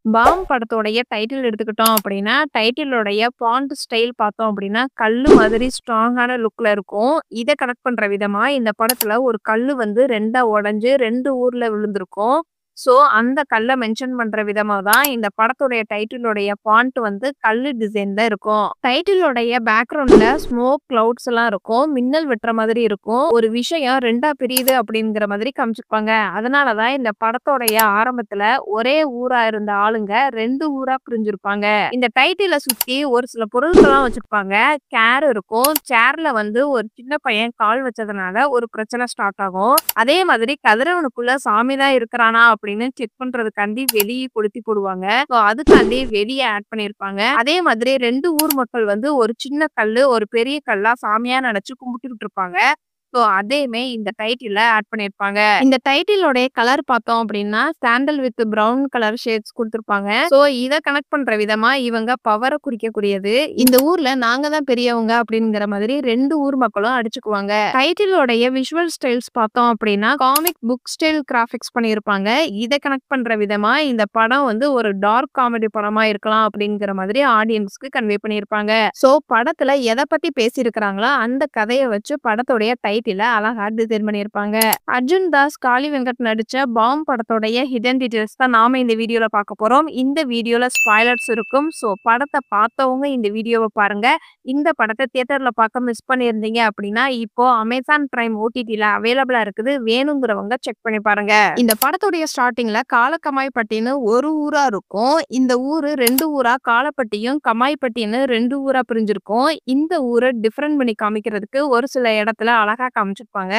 Bomb படத்தோடைய title எடுத்துக்கிட்டோம் அப்படின்னா, டைட்டிலோடைய ஃபாண்ட் ஸ்டைல் பார்த்தோம் அப்படின்னா, கல்லு மாதிரி ஸ்ட்ராங்கான லுக்ல இருக்கும். இத கனெக்ட் பண்ற விதமா இந்த படத்துல ஒரு கல்லு வந்து 2ஆ உடைஞ்சு 2 ஊர்ல விழுந்திருக்கும். ஸோ, அந்த கல்ல மென்ஷன் பண்ற விதமா தான் இந்த படத்துடைய டைட்டிலோடைய ஃபாண்ட் வந்து கல்லு டிசைன்ல இருக்கும். டைட்டிலோடைய பேக்கிரவுண்ட்ல ஸ்மோக் கிளவுட்ஸ் எல்லாம் இருக்கும். மின்னல் வெட்டுற மாதிரி இருக்கும். ஒரு விஷயம் 2ஆ பிரியுது அப்படிங்கிற மாதிரி காமிச்சிருப்பாங்க. அதனால தான் இந்த படத்தோடைய ஆரம்பத்துல ஒரே ஊரா இருந்த ஆளுங்க 2 ஊரா பிரிஞ்சிருப்பாங்க. இந்த டைட்டில சுத்தி ஒரு சில பொருட்கள்லாம் வச்சிருப்பாங்க. சேர் இருக்கும். சேர்ல வந்து ஒரு சின்ன பையன் கால் வச்சதுனால ஒரு பிரச்சனை ஸ்டார்ட் ஆகும். அதே மாதிரி கதிரவனுக்குள்ள சாமி தான் இருக்கிறானா அப்படின்னு செக் பண்றதுக்காண்டி வெளிய கொளுத்தி போடுவாங்க. ஸோ அதுக்காண்டி வெளிய ஆட் பண்ணியிருப்பாங்க. அதே மாதிரி 2 ஊர் மக்கள் வந்து ஒரு சின்ன கல்லு, ஒரு பெரிய கல்லா சாமியா நெனச்சு கும்பிட்டுக்கிட்டு இருப்பாங்க. ஸோ அதையுமே இந்த டைட்டில்ல ஆட் பண்ணியிருப்பாங்க. இந்த டைட்டிலோடைய கலர் பார்த்தோம் அப்படின்னா, sandal with brown colour shades குடுத்திருப்பாங்க. ஸோ இத கனெக்ட் பண்ற விதமா இவங்க பவர குறிக்கக்கூடியது. இந்த ஊர்ல நாங்க தான் பெரியவங்க அப்படிங்கிற மாதிரி 2 ஊர் மக்களும் அடிச்சுக்குவாங்க. டைட்டிலோடைய விஷுவல் ஸ்டைல்ஸ் பார்த்தோம் அப்படின்னா, காமிக் புக் ஸ்டைல் கிராபிக்ஸ் பண்ணியிருப்பாங்க. இத கனெக்ட் பண்ற விதமா இந்த படம் வந்து ஒரு டார்க் காமெடி படமா இருக்கலாம் அப்படிங்கிற மாதிரி ஆடியன்ஸ்க்கு கன்வே பண்ணியிருப்பாங்க. ஸோ படத்துல எத பத்தி பேசியிருக்கிறாங்களோ அந்த கதைய வச்சு படத்தோடைய டைட்டில அழகா டிசைன் பண்ணியிருப்பாங்க. அர்ஜுன் தாஸ், காளி வெங்கட் நடிச்ச பாம் படத்தோடைய ஹிடன் டீடைல்ஸ் தான் நாம இந்த வீடியோல பார்க்க போறோம். இந்த வீடியோல ஸ்பாய்லர்ஸ் இருக்கும். ஸோ படத்த பார்த்தவங்க இந்த வீடியோவ பாருங்க. இந்த படத்த தியேட்டர்ல பார்க்க மிஸ் பண்ணியிருந்தீங்க அப்படின்னா, இப்போ அமேசான் பிரைம் ஓடிடில அவைலபிளா இருக்குது. வேணுங்கிறவங்க செக் பண்ணி பாருங்க. இந்த படத்துடைய ஸ்டார்ட்டிங்ல காலக்கமாய்பட்டின்னு ஒரு ஊரா இருக்கும். இந்த ஊரு 2 ஊரா காலப்பட்டியும், கமாய்பட்டின்னு 2 ஊரா பிரிஞ்சிருக்கும். இந்த ஊர டிஃபரண்ட் பண்ணி காமிக்கிறதுக்கு ஒரு சில இடத்துல அழகா காமிச்சிருப்பாங்க.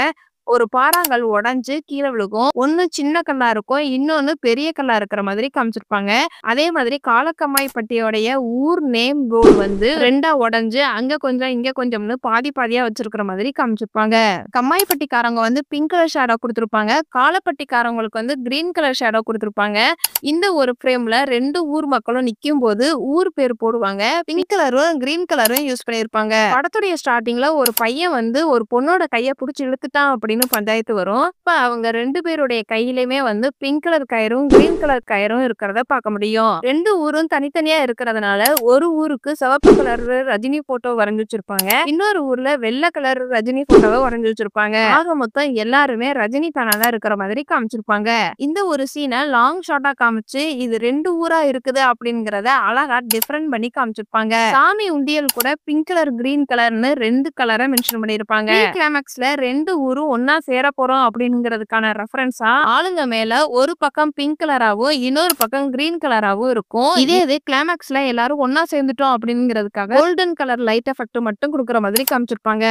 ஒரு பாறாங்கல் உடைஞ்சு கீழ விழுகும். ஒண்ணு சின்ன கல்லா இருக்கும். இன்னொன்னு பெரிய கல்லா இருக்கிற மாதிரி காமிச்சிருப்பாங்க. அதே மாதிரி காலக்கமாய்பட்டியோடைய ஊர் நேம் போர்டு வந்து 2ஆ உடைஞ்சு அங்க கொஞ்சம், இங்க கொஞ்சம்னு பாதி பாதியா வச்சிருக்கிற மாதிரி காமிச்சிருப்பாங்க. கம்மாய்பட்டிக்காரங்க வந்து பிங்க் கலர் ஷேடோ குடுத்திருப்பாங்க. காலப்பட்டிக்காரங்களுக்கு வந்து கிரீன் கலர் ஷேடோ குடுத்திருப்பாங்க. இந்த ஒரு ஃப்ரேம்ல 2 ஊர் மக்களும் நிக்கும்போது ஊர் பேர் போடுவாங்க. பிங்க் கலரும், கிரீன் கலரும் யூஸ் பண்ணியிருப்பாங்க. படத்துடைய ஸ்டார்ட்டிங்ல ஒரு பையன் வந்து ஒரு பொண்ணோட கைய புடிச்சு இழுத்துட்டான் அப்படின்னு பஞ்சாயத்து வரும். அப்ப அவங்க 2 பேருடைய கையிலயுமே வந்து பிங்க் கலர் கயிறும், கிரீன் கலர் கயிறும் இருக்கிறத பார்க்க முடியும். 2 ஊரும் தனித்தனியா இருக்கிறதுனால ஒரு ஊருக்கு சிவப்பு கலர் ரஜினி போட்டோ வரைஞ்சு வச்சிருப்பாங்க. இன்னொரு ஊர்ல வெள்ளை கலர் ரஜினி போட்டோவை வரைஞ்சு வச்சிருப்பாங்க. ஆக மொத்தம் எல்லாருமே ரஜினி ஃபேனா தான் இருக்கிற மாதிரி காமிச்சிருப்பாங்க. இந்த ஒரு சீனை லாங் ஷாட்டா காமிச்சு இது 2 ஊரா இருக்குது அப்படிங்கறத அழகா டிஃபரண்ட் பண்ணி காமிச்சிருப்பாங்க. சாமி உண்டியல் கூட பிங்க் கலர், கிரீன் கலர்னு 2 கலரை மென்ஷன் பண்ணியிருப்பாங்க. கிளைமாக்ஸ்ல 2 ஊரும் ஒன்னா சேர போறோம் அப்படிங்கிறதுக்கான ரெஃபரன்ஸா ஆளுங்க மேல ஒரு பக்கம் பிங்க் கலராவும், இன்னொரு பக்கம் கிரீன் கலராவும் இருக்கும். இதே இது கிளைமாக்ஸ்ல எல்லாரும் ஒன்னா சேர்ந்துட்டோம் அப்படிங்கிறதுக்காக கோல்டன் கலர் லைட் எஃபெக்ட் மட்டும் கொடுக்குற மாதிரி காமிச்சிருப்பாங்க.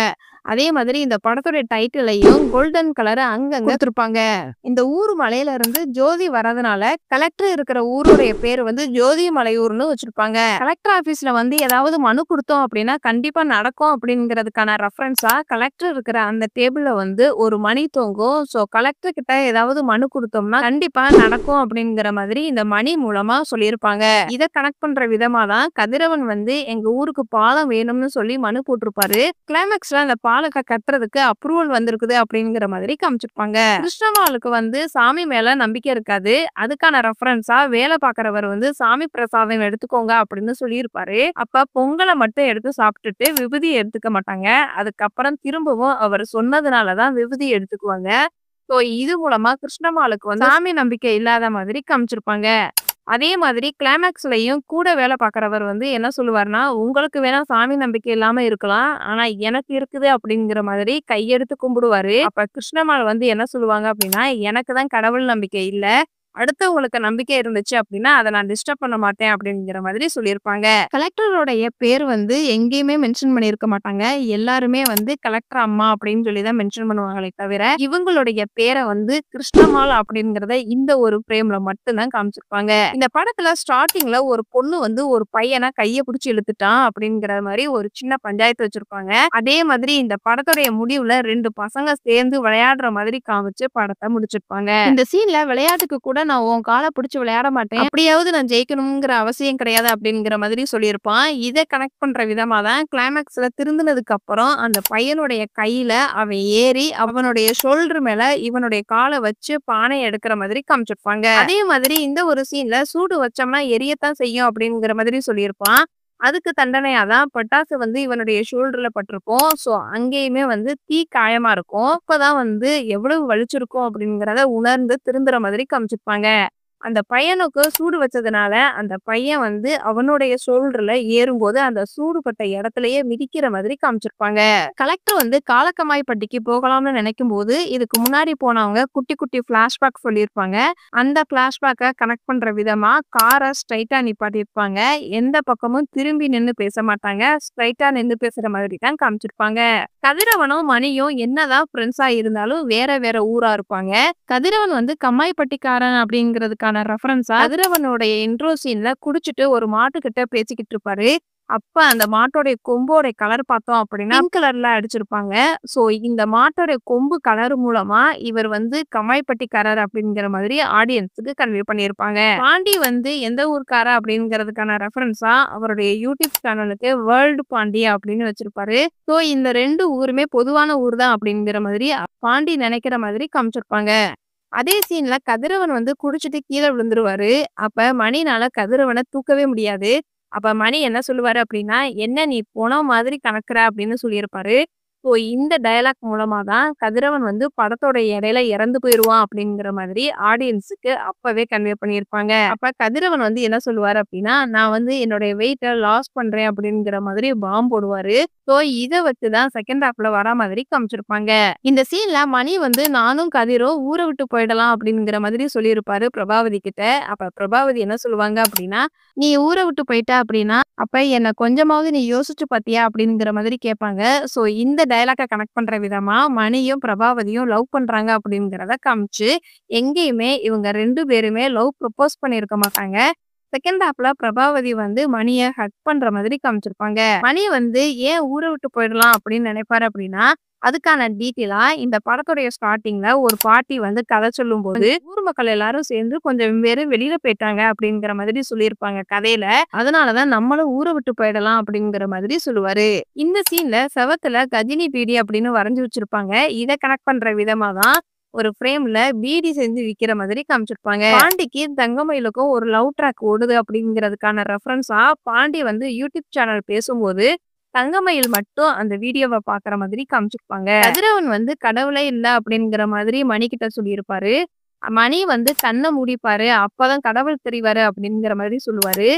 அதே மாதிரி இந்த படத்துடைய டைட்டிலையும் கோல்டன் கலர் அங்கங்க கொடுத்திருப்பாங்க. இந்த ஊர் மலையில இருந்து ஜோதி வரதுனால கலெக்டர் இருக்கிற ஊருடைய பேர் வந்து ஜோதி மலையூர்னு வச்சிருப்பாங்க. கலெக்டர் ஆபீஸ்ல வந்து ஏதாவது மனு கொடுத்தோம் அப்படின்னா கண்டிப்பா நடக்கும் அப்படிங்கிறதுக்கான ரெஃபரன்ஸா கலெக்டர் இருக்கிற அந்த டேபிள்ல வந்து ஒரு மணி தொங்கும். ஸோ கலெக்டர் கிட்ட ஏதாவது மனு கொடுத்தோம்னா கண்டிப்பா நடக்கும் அப்படிங்கிற மாதிரி இந்த மணி மூலமா சொல்லியிருப்பாங்க. இதை கனெக்ட் பண்ற விதமா தான் கதிரவன் வந்து எங்க ஊருக்கு பாலம் வேணும்னு சொல்லி மனு போட்டிருப்பாரு. கிளைமேக்ஸ்ல அந்த பாலத்தை கட்டுறதுக்கு அப்ரூவல் வந்திருக்குது அப்படிங்கிற மாதிரி காமிச்சிருப்பாங்க. கிருஷ்ணவாளுக்கு வந்து சாமி மேல நம்பிக்கை இருக்காது. அதுக்கான ரெஃபரன்ஸா வேலை பார்க்கறவர் வந்து சாமி பிரசாதம் எடுத்துக்கோங்க அப்படின்னு சொல்லியிருப்பாரு. அப்ப பொங்கலை மட்டும் எடுத்து சாப்பிட்டுட்டு விபூதி எடுத்துக்க மாட்டாங்க. அதுக்கப்புறம் திரும்பவும் அவர் சொன்னதுனாலதான் விபூதி எடுத்துக்குவாங்க. ஸோ இது மூலமா கிருஷ்ணமாலுக்கு வந்து சாமி நம்பிக்கை இல்லாத மாதிரி காமிச்சிருப்பாங்க. அதே மாதிரி கிளைமேக்ஸ்லயும் கூட வேலை பார்க்கறவர் வந்து என்ன சொல்லுவாருன்னா, உங்களுக்கு வேணா சாமி நம்பிக்கை இல்லாம இருக்கலாம். ஆனா எனக்கு இருக்குது அப்படிங்கிற மாதிரி கையெடுத்து கும்பிடுவாரு. அப்ப கிருஷ்ணம்மாள் வந்து என்ன சொல்லுவாங்க அப்படின்னா, எனக்கு தான் கடவுள் நம்பிக்கை இல்ல. அடுத்தவங்களுக்கு நம்பிக்கை இருந்துச்சு அப்படின்னா அதை நான் டிஸ்டர்ப் பண்ண மாட்டேன் அப்படிங்கிற மாதிரி சொல்லியிருப்பாங்க. கலெக்டரோடைய பேர் வந்து எங்கேயுமே மென்ஷன் பண்ணியிருக்க மாட்டாங்க. எல்லாருமே வந்து கலெக்டர் அம்மா அப்படின்னு சொல்லி தான் மென்ஷன் பண்ணுவாங்களே தவிர இவங்களுடைய பேரை வந்து கிருஷ்ணம்மாள் அப்படிங்கிறத இந்த ஒரு ஃப்ரேம்ல மட்டும்தான் காமிச்சிருப்பாங்க. இந்த படத்துல ஸ்டார்டிங்ல ஒரு பொண்ணு வந்து ஒரு பையனை கைய பிடிச்சி இழுத்துட்டான் அப்படிங்கிற மாதிரி ஒரு சின்ன பஞ்சாயத்து வச்சிருப்பாங்க. அதே மாதிரி இந்த படத்துடைய முடிவுல 2 பசங்க சேர்ந்து விளையாடுற மாதிரி காமிச்சு படத்தை முடிச்சிருப்பாங்க. இந்த சீன்ல விளையாட்டுக்கு கூட நான் உன் கால பிடிச்சு விளையாட மாட்டேன். அப்படியாவது நான் ஜெயிக்கணுங்கிற அவசியம் கிடையாது அப்படிங்கிற மாதிரி சொல்லியிருப்பான். இத கனெக்ட் பண்ற விதமா தான் கிளைமாக்ஸ்ல திருந்துனதுக்கு அப்புறம் அந்த பையனுடைய கையில அவன் ஏறி அவனுடைய ஷோல்டர் மேல இவனுடைய கால வச்சு பானைய எடுக்கிற மாதிரி காமிச்சிருப்பாங்க. அதே மாதிரி இந்த ஒரு சீன்ல சூடு வச்சோம்னா எரியத்தான் செய்யும் அப்படிங்கிற மாதிரி சொல்லியிருப்பான். அதுக்கு தண்டனையா தான் பட்டாசு வந்து இவனுடைய ஷோல்டர்ல பட்டிருக்கும். ஸோ அங்கேயுமே வந்து தீ காயமா இருக்கும். அப்பதான் வந்து எவ்வளவு வலிச்சிருக்கும் அப்படிங்கிறத உணர்ந்து திருந்துற மாதிரி காமிச்சிருப்பாங்க. அந்த பையனுக்கு சூடு வச்சதுனால, அந்த பையன் வந்து அவனுடைய ஷோல்டர்ல ஏறும்போது, அந்த சூடுபட்ட இடத்திலேயே மிதிக்கிற மாதிரி காமிச்சிருப்பாங்க. கலெக்டர் வந்து காலக்கமாய்ப்பட்டிக்கு போகலாம்னு நினைக்கும்போது, இதுக்கு முன்னாடி போனவங்க குட்டி குட்டி ஃபிளாஷ்பேக் சொல்லியிருப்பாங்க. அந்த ஃபிளாஷ்பேக்க கனெக்ட் பண்ற விதமா கார ஸ்ட்ரைட்டா நிப்பாட்டியிருப்பாங்க. எந்த பக்கமும் திரும்பி நின்னு பேச மாட்டாங்க. ஸ்ட்ரைட்டா நின்னு பேசுற மாதிரி தான் காமிச்சிருப்பாங்க. கதிரவனும் மணியும் என்னதான் ஃப்ரெண்ட்ஸா இருந்தாலும் வேற வேற ஊரா இருப்பாங்க. கதிரவன் வந்து கம்மாய்ப்பட்டிக்காரன் அப்படிங்கிறதுக்கான ரெஃபரன்ஸா கதிரவனுடைய இன்ட்ரோ சீன்ல குடிச்சிட்டு ஒரு மாட்டுக்கிட்ட பேசிக்கிட்டு இருப்பாரு. அப்ப அந்த மாட்டோடைய கொம்போட கலர் பார்த்தோம் அப்படின்னா பிங்க் கலர்ல அடிச்சிருப்பாங்க. சோ இந்த மாட்டோட கொம்பு கலர் மூலமா இவர் வந்து கம்மாய்ப்பட்டிக்காரர் அப்படிங்கிற மாதிரி ஆடியன்ஸுக்கு கன்வே பண்ணியிருப்பாங்க. பாண்டி வந்து எந்த ஊர்க்காரர் அப்படிங்கிறதுக்கான ரெஃபரன்ஸா அவருடைய யூடியூப் சேனலுக்கு வேர்ல்டு பாண்டி அப்படின்னு வச்சிருப்பாரு. சோ இந்த 2 ஊருமே பொதுவான ஊர் தான் அப்படிங்கிற மாதிரி பாண்டி நினைக்கிற மாதிரி காமிச்சிருப்பாங்க. அதே சீன்ல கதிரவன் வந்து குடிச்சிட்டு கீழ விழுந்துருவாரு. அப்ப மணினால கதிரவன தூக்கவே முடியாது. அப்ப மணி என்ன சொல்லுவாரு அப்படின்னா, "என்ன நீ பொணம் மாதிரி கணக்குற" அப்படின்னு சொல்லியிருப்பாரு. ஸோ இந்த டயலாக் மூலமா தான் கதிரவன் வந்து படத்தோட இடையில இறந்து போயிருவான் அப்படிங்கிற மாதிரி ஆடியன்ஸுக்கு அப்பவே கன்வே பண்ணியிருப்பாங்க. அப்ப கதிரவன் வந்து என்ன சொல்லுவாரு அப்படின்னா, "நான் வந்து என்னுடைய வெயிட்ட லாஸ் பண்றேன்" அப்படிங்கிற மாதிரி பாம் போடுவாரு. ஸோ இத வச்சு தான் செகண்ட் ஹாஃப்ல வரா மாதிரி காமிச்சிருப்பாங்க. இந்த சீன்ல மணி வந்து நானும் கதிரும் ஊர விட்டு போயிடலாம் அப்படிங்கிற மாதிரி சொல்லியிருப்பாரு பிரபாவதி கிட்ட. அப்ப பிரபாவதி என்ன சொல்லுவாங்க அப்படின்னா, "நீ ஊர விட்டு போயிட்ட அப்படின்னா, அப்ப என்ன கொஞ்சமாவது நீ யோசிச்சு பாத்தியா?" அப்படிங்கிற மாதிரி கேட்பாங்க. ஸோ இந்த டயலாக்க கனெக்ட் பண்ற விதமா மணியும் பிரபாவதியும் லவ் பண்றாங்க அப்படிங்கிறத காமிச்சு, எங்கேயுமே இவங்க 2 பேருமே லவ் ப்ரொபோஸ் பண்ணியிருக்க மாட்டாங்க. செகண்ட் ஹாஃப்ல பிரபாவதி வந்து மணிய ஹக் பண்ற மாதிரி காமிச்சிருப்பாங்க. மணி வந்து ஏன் ஊர விட்டு போயிடலாம் அப்படின்னு நினைப்பாரு அப்படின்னா, அதுக்கான டீட்டெயிலா இந்த படத்துடைய ஸ்டார்ட்டிங்ல ஒரு பாட்டி வந்து கதை சொல்லும்போது, ஊர் மக்கள் எல்லாரும் சேர்ந்து கொஞ்சம் பேரு வெளியில போயிட்டாங்க அப்படிங்கிற மாதிரி சொல்லியிருப்பாங்க கதையில. அதனாலதான் நம்மளும் ஊர விட்டு போயிடலாம் அப்படிங்கிற மாதிரி சொல்லுவாரு. இந்த சீன்ல செவத்துல கஜினி பீடி அப்படின்னு வரைஞ்சு வச்சிருப்பாங்க. இத கனெக்ட் பண்ற விதமா தான் ஒரு ஃப்ரேம்ல பீடி செஞ்சு விக்கிற மாதிரி காமிச்சிருப்பாங்க. பாண்டிக்கு தங்கமயிலுக்கும் ஒரு லவ் ட்ராக் ஓடுது அப்படிங்கிறதுக்கான ரெஃபரன்ஸா பாண்டி வந்து யூடியூப் சேனல் பேசும்போது தங்கமயில் மட்டும் அந்த வீடியோவ பாக்குற மாதிரி காமிச்சிருப்பாங்க. கதிரவன் வந்து கடவுளே இல்ல அப்படிங்கிற மாதிரி மணிகிட்ட சொல்லியிருப்பாரு. மணி வந்து கண்ண மூடிப்பாரு. அப்பதான் கடவுள் தெரிவாரு அப்படிங்கிற மாதிரி சொல்லுவாரு.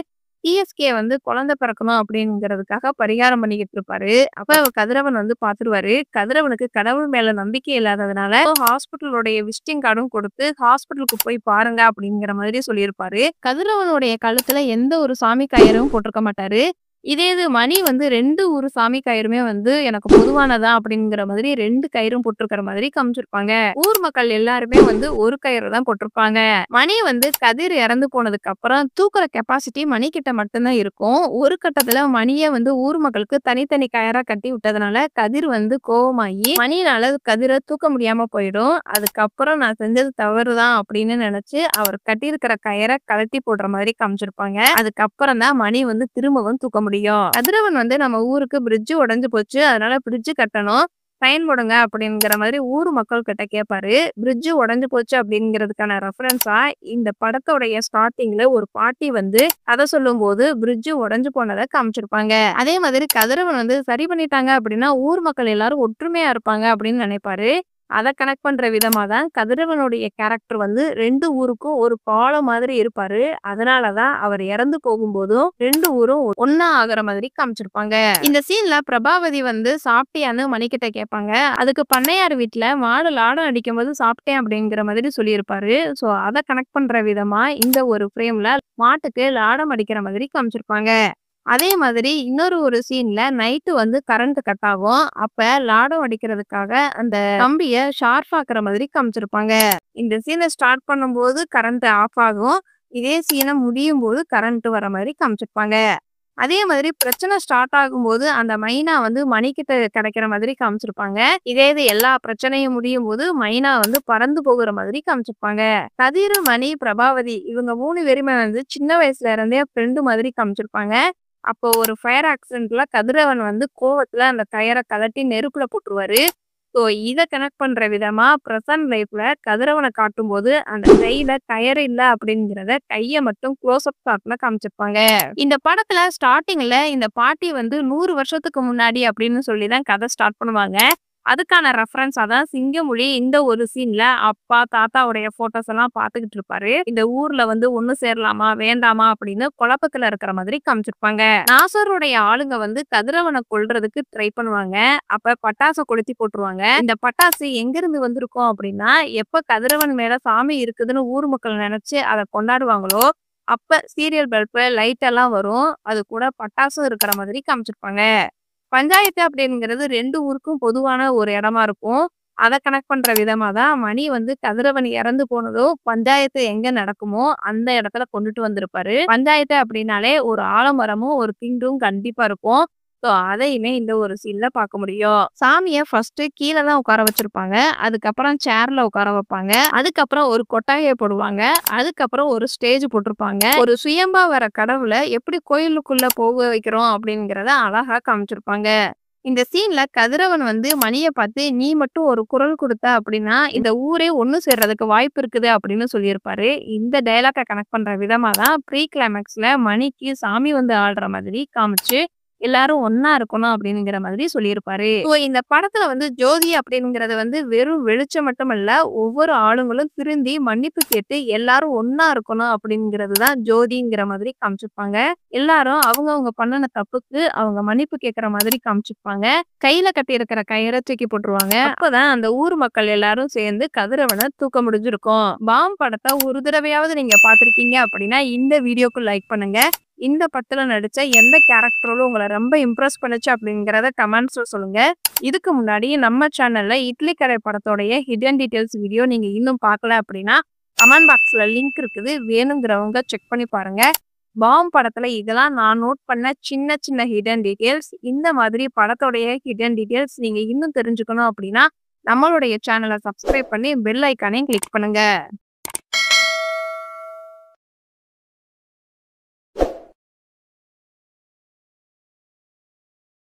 டிஎஸ்கே வந்து குழந்தை பிறக்கணும் அப்படிங்கிறதுக்காக பரிகாரம் பண்ணிக்கிட்டு இருப்பாரு. அப்ப கதிரவன் வந்து பாத்துருவாரு. கதிரவனுக்கு கடவுள் மேல நம்பிக்கை இல்லாததுனால ஹாஸ்பிட்டலுடைய விசிட்டிங் கார்டும் கொடுத்து ஹாஸ்பிட்டலுக்கு போய் பாருங்க அப்படிங்கிற மாதிரி சொல்லியிருப்பாரு. கதிரவனுடைய கழுத்துல எந்த ஒரு சாமி கயிறும் போட்டிருக்க மாட்டாரு. இதே இது மணி வந்து 2 ஊரு சாமி கயிறுமே வந்து எனக்கு பொதுவானதா அப்படிங்கிற மாதிரி 2 கயிறும் போட்டிருக்கிற மாதிரி காமிச்சிருப்பாங்க. ஊர் மக்கள் எல்லாருமே வந்து ஒரு கயிறு தான் போட்டிருப்பாங்க. மணி வந்து கதிர் இறந்து போனதுக்கு அப்புறம் தூக்குற கெப்பாசிட்டி மணி கிட்ட மட்டும்தான் இருக்கும். ஒரு கட்டத்துல மணிய வந்து ஊர் மக்களுக்கு தனித்தனி கயிறா கட்டி விட்டதுனால கதிர் வந்து கோவமாயி மணினால கதிரை தூக்க முடியாம போயிடும். அதுக்கப்புறம் நான் செஞ்சது தவறுதான் அப்படின்னு நினைச்சு அவர் கட்டியிருக்கிற கயிறை கழட்டி போடுற மாதிரி காமிச்சிருப்பாங்க. அதுக்கப்புறம் தான் மணி வந்து திரும்பவும் தூக்க முடியும். கதிரவன் வந்து நம்ம ஊருக்கு பிரிட்ஜ் உடைஞ்சு போச்சு, அதனால பிரிட்ஜ் கட்டணும், ஃபைன் போடுங்க அப்படிங்கிற மாதிரி ஊர் மக்கள் கிட்ட கேட்பாரு. பிரிட்ஜ் உடைஞ்சு போச்சு அப்படிங்கிறதுக்கான ரெஃபரன்ஸா இந்த படத்தோடைய ஸ்டார்டிங்ல ஒரு பாட்டி வந்து கதை சொல்லும்போது பிரிட்ஜ் உடைஞ்சு போனதை காமிச்சிருப்பாங்க. அதே மாதிரி கதிரவன் வந்து சரி பண்ணிட்டாங்க அப்படின்னா ஊர் மக்கள் எல்லாரும் ஒற்றுமையா இருப்பாங்க அப்படின்னு நினைப்பாரு. அத கனெக்ட் பண்ற விதமா தான் கதிரவனுடைய கேரக்டர் வந்து 2 ஊருக்கும் ஒரு பாலம் மாதிரி இருப்பாரு. அதனால தான் அவர் இறந்து போகும்போதும் 2 ஊரும் ஒண்ணா ஆகுற மாதிரி காமிச்சிருப்பாங்க. இந்த சீன்ல பிரபாவதி வந்து சாப்பிட்டியான்னு மணிக்கிட்ட கேட்பாங்க. அதுக்கு பண்ணையார் வீட்ல மாடு லாடம் அடிக்கும்போது சாப்பிட்டேன் அப்படிங்கிற மாதிரி சொல்லியிருப்பாரு. ஸோ அத கனெக்ட் பண்ற விதமா இந்த ஒரு ஃப்ரேம்ல மாட்டுக்கு லாடம் அடிக்கிற மாதிரி காமிச்சிருப்பாங்க. அதே மாதிரி இன்னொரு ஒரு சீன்ல நைட்டு வந்து கரண்ட் கட் ஆகும். அப்ப லாடம் அடிக்கிறதுக்காக அந்த கம்பிய ஷார்ப் ஆக்குற மாதிரி காமிச்சிருப்பாங்க. இந்த சீனை ஸ்டார்ட் பண்ணும்போது கரண்ட் ஆஃப் ஆகும். இதே சீனை முடியும் போது கரண்ட் வர மாதிரி காமிச்சிருப்பாங்க. அதே மாதிரி பிரச்சனை ஸ்டார்ட் ஆகும்போது, அந்த மைனா வந்து மணிக்கிட்ட கிடைக்கிற மாதிரி காமிச்சிருப்பாங்க. இதே இது எல்லா பிரச்சனையும் முடியும்போது, மைனா வந்து பறந்து போகுற மாதிரி காமிச்சிருப்பாங்க. கதிரு, மணி, பிரபாவதி இவங்க 3 பேருமே வந்து சின்ன வயசுல இருந்தே ஃப்ரெண்டு மாதிரி காமிச்சிருப்பாங்க. அப்போ ஒரு ஃபயர் ஆக்சிடென்ட்ல கதிரவன் வந்து கோவத்துல அந்த கயர கழட்டி நெருப்புல போட்டுருவாரு. ஸோ இத கனெக்ட் பண்ற விதமா பிரசன்ட் லைஃப்ல கதிரவன காட்டும்போது, அந்த கையில கயறு இல்ல அப்படிங்கிறத கைய மட்டும் க்ளோஸ் அப் ஷாட்ல காமிச்சிருப்பாங்க. இந்த படத்துல ஸ்டார்ட்டிங்ல இந்த பாட்டி வந்து 100 வருஷத்துக்கு முன்னாடி அப்படின்னு சொல்லி தான் கதை ஸ்டார்ட் பண்ணுவாங்க. அதுக்கான ரெஃபரன்ஸா தான் சிங்கமொழி இந்த ஒரு சீன்ல அப்பா, தாத்தாவுடைய ஃபோட்டோஸ் எல்லாம் பார்த்துக்கிட்டு இருப்பாரு. இந்த ஊர்ல வந்து ஒண்ணு சேரலாமா, வேண்டாமா அப்படின்னு குழப்பத்துல இருக்கிற மாதிரி காமிச்சிருப்பாங்க. நாசருடைய ஆளுங்க வந்து கதிரவன கொல்றதுக்கு ட்ரை பண்ணுவாங்க. அப்ப பட்டாச கொளுத்தி போட்டுருவாங்க. இந்த பட்டாசு எங்கிருந்து வந்திருக்கும் அப்படின்னா, எப்ப கதிரவன் மேல சாமி இருக்குதுன்னு ஊர் மக்கள் நெனச்சு அத கொண்டாடுவாங்களோ, அப்ப சீரியல் பல்பு, லைட் எல்லாம் வரும். அது கூட பட்டாசும் இருக்கிற மாதிரி காமிச்சிருப்பாங்க. பஞ்சாயத்து அப்படிங்கிறது 2 ஊருக்கும் பொதுவான ஒரு இடமா இருக்கும். அத கனெக்ட் பண்ற விதமா தான் மணி வந்து கதிரவன் இறந்து போனதோ, பஞ்சாயத்து எங்க நடக்குமோ அந்த இடத்துல கொண்டுட்டு வந்திருப்பாரு. பஞ்சாயத்து அப்படின்னாலே ஒரு ஆலமரமும், ஒரு திண்டும் கண்டிப்பா இருக்கும். ஸோ அதையுமே இந்த ஒரு சீன்ல பார்க்க முடியும். சாமிய ஃபர்ஸ்ட்டு கீழ தான் உட்கார வச்சிருப்பாங்க. அதுக்கப்புறம் சேர்ல உட்கார வைப்பாங்க. அதுக்கப்புறம் ஒரு கொட்டாய போடுவாங்க. அதுக்கப்புறம் ஒரு ஸ்டேஜ் போட்டிருப்பாங்க. ஒரு சுயம்பா வர கடவுள எப்படி கோயிலுக்குள்ள போக வைக்கிறோம் அப்படிங்கிறத அழகா காமிச்சிருப்பாங்க. இந்த சீன்ல கதிரவன் வந்து மணிய பார்த்து, "நீ மட்டும் ஒரு குரல் குடுத்த அப்படின்னா, இந்த ஊரே ஒண்ணு சேர்றதுக்கு வாய்ப்பு இருக்குது" அப்படின்னு சொல்லியிருப்பாரு. இந்த டயலாக்க கனெக்ட் பண்ற விதமா தான் ப்ரீ கிளைமாக்ஸ்ல மணிக்கு சாமி வந்து ஆடுற மாதிரி காமிச்சு, எல்லாரும் ஒண்ணா இருக்கணும் அப்படிங்கிற மாதிரி சொல்லியிருப்பாரு. ஸோ இந்த படத்துல வந்து ஜோதி அப்படிங்கிறது வந்து வெறும் வெளிச்சம் மட்டுமல்ல, ஒவ்வொரு ஆளுங்களும் திருந்தி மன்னிப்பு கேட்டு எல்லாரும் ஒண்ணா இருக்கணும் அப்படிங்கிறது தான் ஜோதிங்கிற மாதிரி காமிச்சிருப்பாங்க. எல்லாரும் அவங்கவங்க பண்ணுன தப்புக்கு அவங்க மன்னிப்பு கேட்கிற மாதிரி காமிச்சிருப்பாங்க. கையில கட்டியிருக்கிற கயிற தூக்கி போட்டுருவாங்க. அப்பதான் அந்த ஊர் மக்கள் எல்லாரும் சேர்ந்து கதிரவன தூக்க முடிஞ்சிருக்கும். பாம் படத்த ஒரு தடவையாவது நீங்க பார்த்திருக்கீங்க அப்படின்னா, இந்த வீடியோக்கு லைக் பண்ணுங்க. இந்த படத்துல நடிச்ச எந்த கேரக்டரோட உங்கள ரொம்ப இம்ப்ரெஸ் பண்ணுச்சு அப்படிங்கிறத கமெண்ட்ஸ்ல சொல்லுங்க. இதுக்கு முன்னாடி நம்ம சேனல்ல இட்லி கடை படத்தோடைய ஹிடன் டீடைல்ஸ் வீடியோ நீங்க இன்னும் பார்க்கல அப்படின்னா, கமெண்ட் பாக்ஸ்ல லிங்க் இருக்குது. வேணுங்கிறவங்க செக் பண்ணி பாருங்க. பாம் படத்துல இதெல்லாம் நான் நோட் பண்ண சின்ன சின்ன ஹிடன் டீடைல்ஸ். இந்த மாதிரி படத்தோடைய ஹிடன் டீடைல்ஸ் நீங்க இன்னும் தெரிஞ்சுக்கணும் அப்படின்னா, நம்மளுடைய சேனல சப்ஸ்கிரைப் பண்ணி பெல் ஐகானையும் கிளிக் பண்ணுங்க.